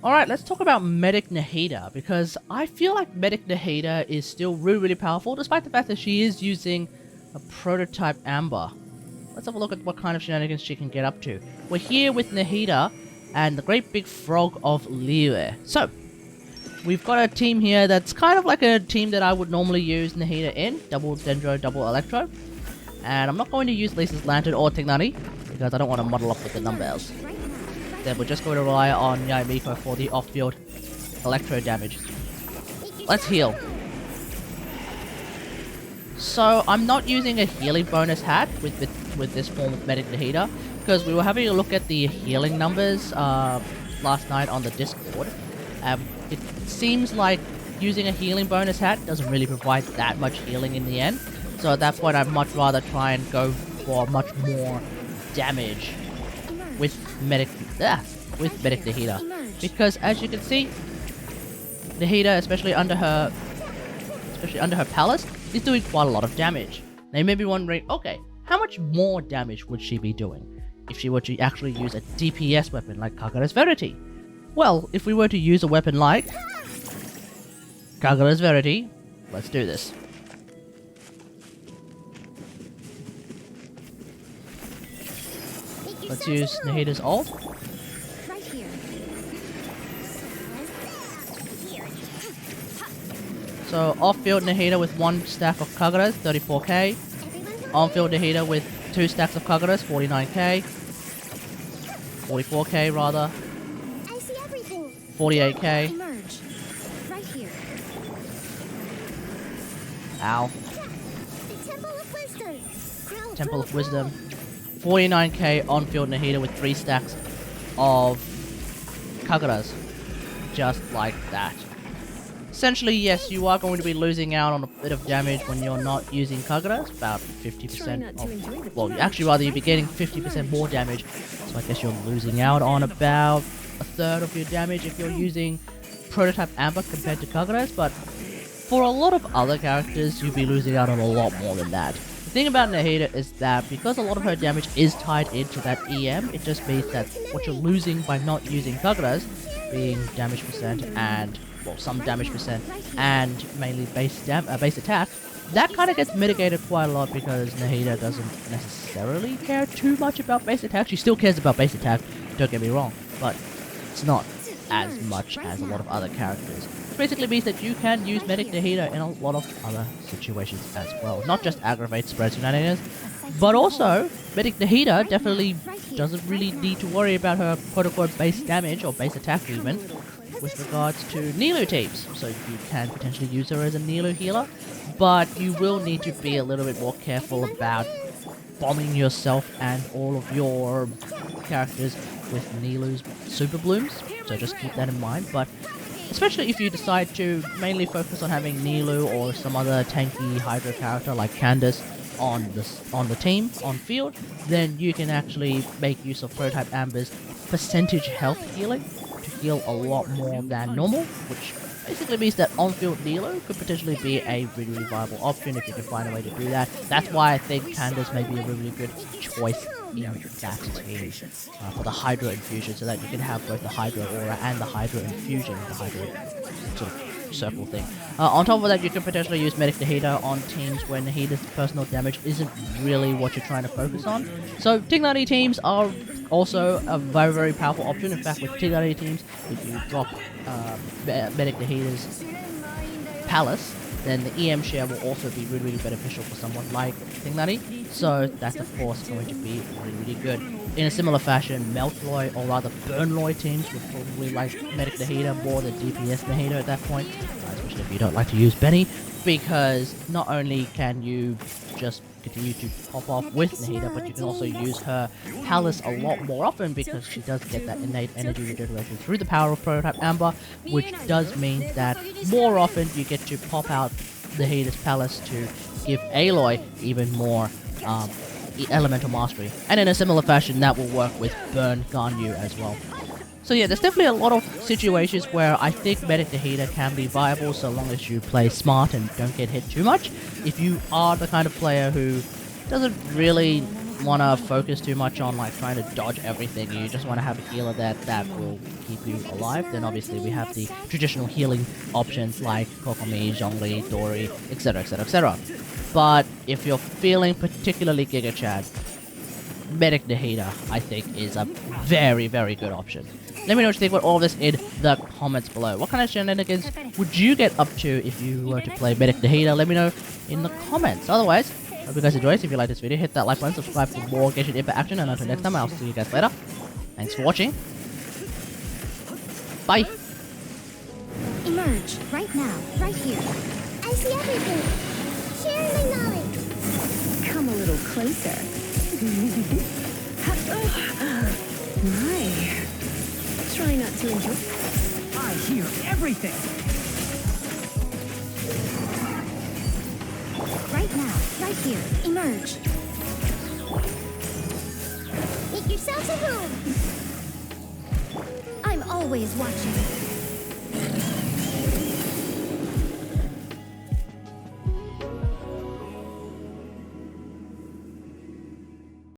Alright, let's talk about Medic Nahida, because I feel like Medic Nahida is still really powerful, despite the fact that she is using a prototype Amber. Let's have a look at what kind of shenanigans she can get up to. We're here with Nahida and the great big frog of Liyue. So, we've got a team here that's kind of like a team that I would normally use Nahida in. Double Dendro, double Electro. And I'm not going to use Lisa's Lantern or Tignani, because I don't want to muddle up with the numbers. Then we're just going to rely on Yaimiko for the off-field Electro damage. Let's heal. So I'm not using a healing bonus hat with this form of Medic Nahida, because we were having a look at the healing numbers last night on the Discord. It seems like using a healing bonus hat doesn't really provide that much healing in the end. So at that point I'd much rather try and go for much more damage with Medic Nahida. Because as you can see, Nahida, especially under her palace, is doing quite a lot of damage. Now you may be wondering, okay, how much more damage would she be doing if she were to actually use a DPS weapon like Kagura's Verity? Well, if we were to use a weapon like Kagura's Verity, let's do this. Let's use Nahida's ult. So off-field Nahida with 1 stack of Kagura's, 34k. On-field Nahida with 2 stacks of Kagura's, 49k. 44k rather. 48k. Ow. Temple of Wisdom. 49k on-field Nahida with 3 stacks of Kagura's. Just like that. Essentially, yes, you are going to be losing out on a bit of damage when you're not using Kagura's, about 50% of, well, actually rather you'd be getting 50% more damage, so I guess you're losing out on about a third of your damage if you're using Prototype Amber compared to Kagura's, but for a lot of other characters, you'd be losing out on a lot more than that. The thing about Nahida is that because a lot of her damage is tied into that EM, it just means that what you're losing by not using Kagura's, being damage percent and some damage percent and mainly base attack, that kind of gets mitigated quite a lot because Nahida doesn't necessarily care too much about base attack. She still cares about base attack, don't get me wrong, but it's not as much as a lot of other characters. Which basically means that you can use Medic Nahida in a lot of other situations as well. Not just aggravate spread shenanigans, but also Medic Nahida definitely doesn't really need to worry about her quote-unquote base damage or base attack even with regards to Nilu teams. So you can potentially use her as a Nilu healer, but you will need to be a little bit more careful about bombing yourself and all of your characters with Nilu's super blooms. So just keep that in mind. But especially if you decide to mainly focus on having Nilu or some other tanky Hydra character like Candace on the team, on field, then you can actually make use of Prototype Amber's percentage health healing to heal a lot more than normal, which basically means that on-field Nilo could potentially be a really viable option if you can find a way to do that. That's why I think Candace may be a really good choice in that team for the Hydra Infusion, so that you can have both the Hydra Aura and the Hydra Infusion, the Hydra sort of circle thing. On top of that, you can potentially use Medic Nahida on teams where Nahida's personal damage isn't really what you're trying to focus on. So Tignani teams are also a very powerful option. In fact, with Tignani teams, if you drop Medic Nahida's Palace, then the EM share will also be really beneficial for someone like Tignani. So that's of course going to be really good. In a similar fashion, Meltloy or rather Burnloy teams would probably like Medic Nahida more than DPS Nahida at that point, especially if you don't like to use Benny, because not only can you just continue to pop off with Nahida, but you can also use her Palace a lot more often because she does get that innate energy regeneration through the power of Prototype Amber, which does mean that more often you get to pop out Nahida's Palace to give Aloy even more elemental mastery. And in a similar fashion, that will work with Burn Ganyu as well. So yeah, there's definitely a lot of situations where I think Medic Nahida can be viable so long as you play smart and don't get hit too much. If you are the kind of player who doesn't really want to focus too much on like trying to dodge everything, you just want to have a healer that will keep you alive, then obviously we have the traditional healing options like Kokomi, Zhongli, Dori, etc, etc, etc. But if you're feeling particularly Giga Chad, Medic Nahida, I think, is a very, very good option. Let me know what you think about all of this in the comments below. What kind of shenanigans would you get up to if you were to play Medic Nahida? Let me know in the comments. Otherwise, hope you guys enjoyed. If you like this video, hit that like button, subscribe for more Genshin Impact action, and until next time, I'll see you guys later. Thanks for watching. Bye. Emerge right now, right here. I see everything. Share my knowledge. Come a little closer. My. Try not to enjoy. I hear everything. Right now, right here. Emerge. Make yourselves at home. I'm always watching.